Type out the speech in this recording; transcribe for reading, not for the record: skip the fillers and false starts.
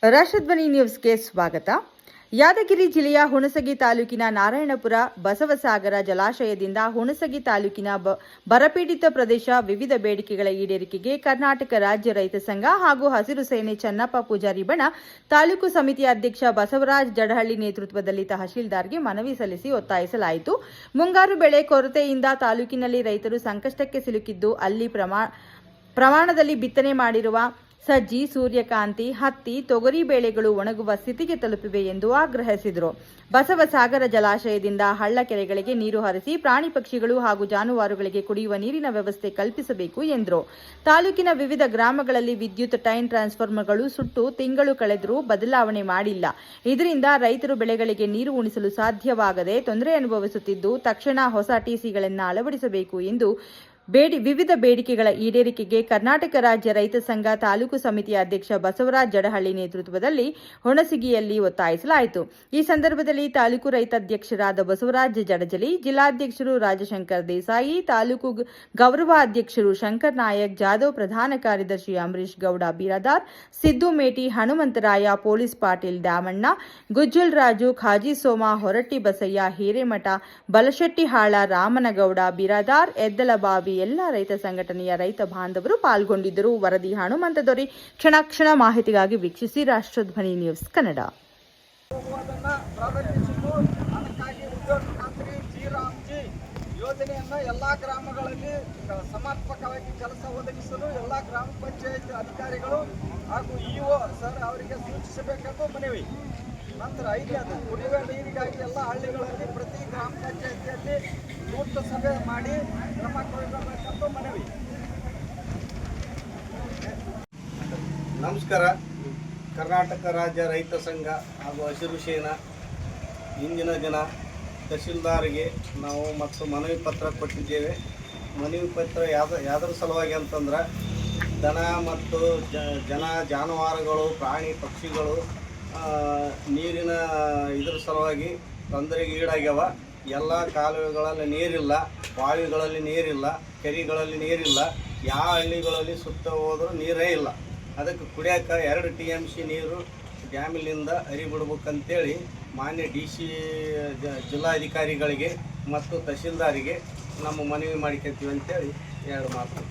ರಾಷ್ಟ್ರಧ್ವನಿ ನ್ಯೂಸ್ಗೆ ಸ್ವಾಗತ. ಯಾದಗಿರಿ ಜಿಲ್ಲೆಯ ಹುಣಸಗಿ ತಾಲೂಕಿನ ನಾರಾಯಣಪುರ ಬಸವಸಾಗರ ಜಲಾಶಯದಿಂದ ಹುಣಸಗಿ ತಾಲೂಕಿನ ಬರಪೀಡಿತ ಪ್ರದೇಶ ವಿವಿಧ ಬೇಡಿಕೆಗಳ ಈಡೇರಿಕೆಗೆ ಕರ್ನಾಟಕ ರಾಜ್ಯ ರೈತ ಸಂಘ ಹಾಗೂ ಹಸಿರು ಸೇನೆ ಚನ್ನಪ್ಪ ಪೂಜಾರಿ ಬಣ ತಾಲೂಕು ಸಮಿತಿಯ ಅಧ್ಯಕ್ಷ ಬಸವರಾಜ್ ಜಡಹಳ್ಳಿ ನೇತೃತ್ವದಲ್ಲಿ ತಹಶೀಲ್ದಾರ್ಗೆ ಮನವಿ ಸಲ್ಲಿಸಿ ಒತ್ತಾಯಿಸಲಾಯಿತು. ಮುಂಗಾರು ಬೆಳೆ ಕೊರತೆಯಿಂದ ತಾಲೂಕಿನಲ್ಲಿ ರೈತರು ಸಂಕಷ್ಟಕ್ಕೆ ಸಿಲುಕಿದ್ದು ಅಲ್ಲಿ ಪ್ರಮಾಣದಲ್ಲಿ ಬಿತ್ತನೆ ಮಾಡಿರುವ ಸಜ್ಜಿ, ಸೂರ್ಯಕಾಂತಿ, ಹತ್ತಿ, ತೊಗರಿ ಬೆಳೆಗಳು ಒಣಗುವ ಸ್ಥಿತಿಗೆ ತಲುಪಿವೆ ಎಂದು ಆಗ್ರಹಿಸಿದರು. ಬಸವಸಾಗರ ಜಲಾಶಯದಿಂದ ಹಳ್ಳ ಕೆರೆಗಳಿಗೆ ನೀರು ಹರಿಸಿ ಪ್ರಾಣಿ ಪಕ್ಷಿಗಳು ಹಾಗೂ ಜಾನುವಾರುಗಳಿಗೆ ಕುಡಿಯುವ ನೀರಿನ ವ್ಯವಸ್ಥೆ ಕಲ್ಪಿಸಬೇಕು ಎಂದರು. ತಾಲೂಕಿನ ವಿವಿಧ ಗ್ರಾಮಗಳಲ್ಲಿ ವಿದ್ಯುತ್ ಟೈನ್ ಟ್ರಾನ್ಸ್ಫಾರ್ಮರ್ಗಳು ಸುಟ್ಟು ತಿಂಗಳು ಕಳೆದರೂ ಬದಲಾವಣೆ ಮಾಡಿಲ್ಲ. ಇದರಿಂದ ರೈತರು ಬೆಳೆಗಳಿಗೆ ನೀರು ಉಣಿಸಲು ಸಾಧ್ಯವಾಗದೆ ತೊಂದರೆ ಅನುಭವಿಸುತ್ತಿದ್ದು, ತಕ್ಷಣ ಹೊಸ ಟಿಸಿಗಳನ್ನು ಅಳವಡಿಸಬೇಕು ಎಂದು ವಿವಿಧ ಬೇಡಿಕೆಗಳ ಈಡೇರಿಕೆಗೆ ಕರ್ನಾಟಕ ರಾಜ್ಯ ರೈತ ಸಂಘ ತಾಲೂಕು ಸಮಿತಿಯ ಅಧ್ಯಕ್ಷ ಬಸವರಾಜ್ ಜಡಹಳ್ಳಿ ನೇತೃತ್ವದಲ್ಲಿ ಹುಣಸಗಿಯಲ್ಲಿ ಒತ್ತಾಯಿಸಲಾಯಿತು. ಈ ಸಂದರ್ಭದಲ್ಲಿ ತಾಲೂಕು ರೈತಾಧ್ಯಕ್ಷರಾದ ಬಸವರಾಜ್ ಜಡಜಲಿ, ಜಿಲ್ಲಾಧ್ಯಕ್ಷರು ರಾಜಶಂಕರ್ ದೇಸಾಯಿ, ತಾಲೂಕು ಗೌರವಾಧ್ಯಕ್ಷರು ಶಂಕರ್ ನಾಯಕ್ ಜಾಧವ್, ಪ್ರಧಾನ ಕಾರ್ಯದರ್ಶಿ ಅಮರೀಶ್ ಗೌಡ ಬಿರಾದಾರ್, ಸಿದ್ದು ಮೇಟಿ, ಹನುಮಂತರಾಯ, ಪೊಲೀಸ್ ಪಾಟೀಲ್ ದಾಮಣ್ಣ, ಗುಜ್ಜಲ್ ರಾಜು, ಖಾಜಿ ಸೋಮ, ಹೊರಟ್ಟಿ ಬಸಯ್ಯ, ಹಿರೇಮಠ, ಬಲಶೆಟ್ಟಿಹಾಳ, ರಾಮನಗೌಡ ಬಿರಾದಾರ್, ಎದ್ದಲಬಾವಿ ಎಲ್ಲ ರೈತ ಸಂಘಟನೆಯ ರೈತ ಬಾಂಧವರು ಪಾಲ್ಗೊಂಡಿದ್ದರು. ವರದಿ ಹನುಮಂತ ದೊರೆ. ಕ್ಷಣ ಮಾಹಿತಿಗಾಗಿ ವೀಕ್ಷಿಸಿ ರಾಷ್ಟ್ರಧ್ವನಿ ನ್ಯೂಸ್ ಕನ್ನಡ. ಯೋಜನೆಯನ್ನು ಎಲ್ಲಾ ಗ್ರಾಮಗಳಲ್ಲಿ ಸಮರ್ಪಕವಾಗಿ ಕೆಲಸ ಒದಗಿಸಲು ಎಲ್ಲ ಗ್ರಾಮ ಪಂಚಾಯತ್ ಅಧಿಕಾರಿಗಳು ಹಾಗೂ ಇಒ ಸರ್ ಅವರಿಗೆ ಸೂಚಿಸಬೇಕೆಂದು ಮನವಿ. ನಂತರ ಐದನೇದು ಕುಡಿಯುವ ನೀರಿಗಾಗಿ ಎಲ್ಲ ಹಳ್ಳಿಗಳಲ್ಲಿ ಪ್ರತಿ ಗ್ರಾಮ ಪಂಚಾಯತಿಯಲ್ಲಿ ತುರ್ತು ಸಭೆ ಮಾಡಿ ಕ್ರಮ ಕೈಗೊಳ್ಳಬೇಕೆಂದು ಮನವಿ. ನಮಸ್ಕಾರ. ಕರ್ನಾಟಕ ರಾಜ್ಯ ರೈತ ಸಂಘ ಹಾಗೂ ಹಸಿರು ಸೇನಾ ಇಂದಿನ ದಿನ ತಹಶೀಲ್ದಾರ್ಗೆ ನಾವು ಮತ್ತು ಮನವಿ ಪತ್ರ ಕೊಟ್ಟಿದ್ದೇವೆ. ಮನವಿ ಪತ್ರ ಯಾವುದರ ಸಲುವಾಗಿ ಅಂತಂದ್ರೆ ದನ ಮತ್ತು ಜಾನುವಾರುಗಳು, ಪ್ರಾಣಿ ಪಕ್ಷಿಗಳು ನೀರಿನ ಇದರ ಸಲುವಾಗಿ ತೊಂದರೆಗೆ ಈಡಾಗ್ಯಾವ. ಎಲ್ಲ ಕಾಲುವೆಗಳಲ್ಲಿ ನೀರಿಲ್ಲ, ಬಾವಿಗಳಲ್ಲಿ ನೀರಿಲ್ಲ, ಕೆರೆಗಳಲ್ಲಿ ನೀರಿಲ್ಲ, ಯಾವ ಹಳ್ಳಿಗಳಲ್ಲಿ ಸುತ್ತ ಹೋದರೂ ನೀರೇ ಇಲ್ಲ. ಅದಕ್ಕೆ ಕುಡಿಯೋಕೆ 2 TMC ನೀರು ಡ್ಯಾಮಿನಿಂದ ಹರಿಬಿಡ್ಬೇಕಂತೇಳಿ ಮಾನ್ಯ DC ಜಿಲ್ಲಾಧಿಕಾರಿಗಳಿಗೆ ಮತ್ತು ತಹಶೀಲ್ದಾರಿಗೆ ನಮ್ಮ ಮನವಿ ಮಾಡ್ಕೊತೀವಿ ಅಂತೇಳಿ 2 ಮಾತು.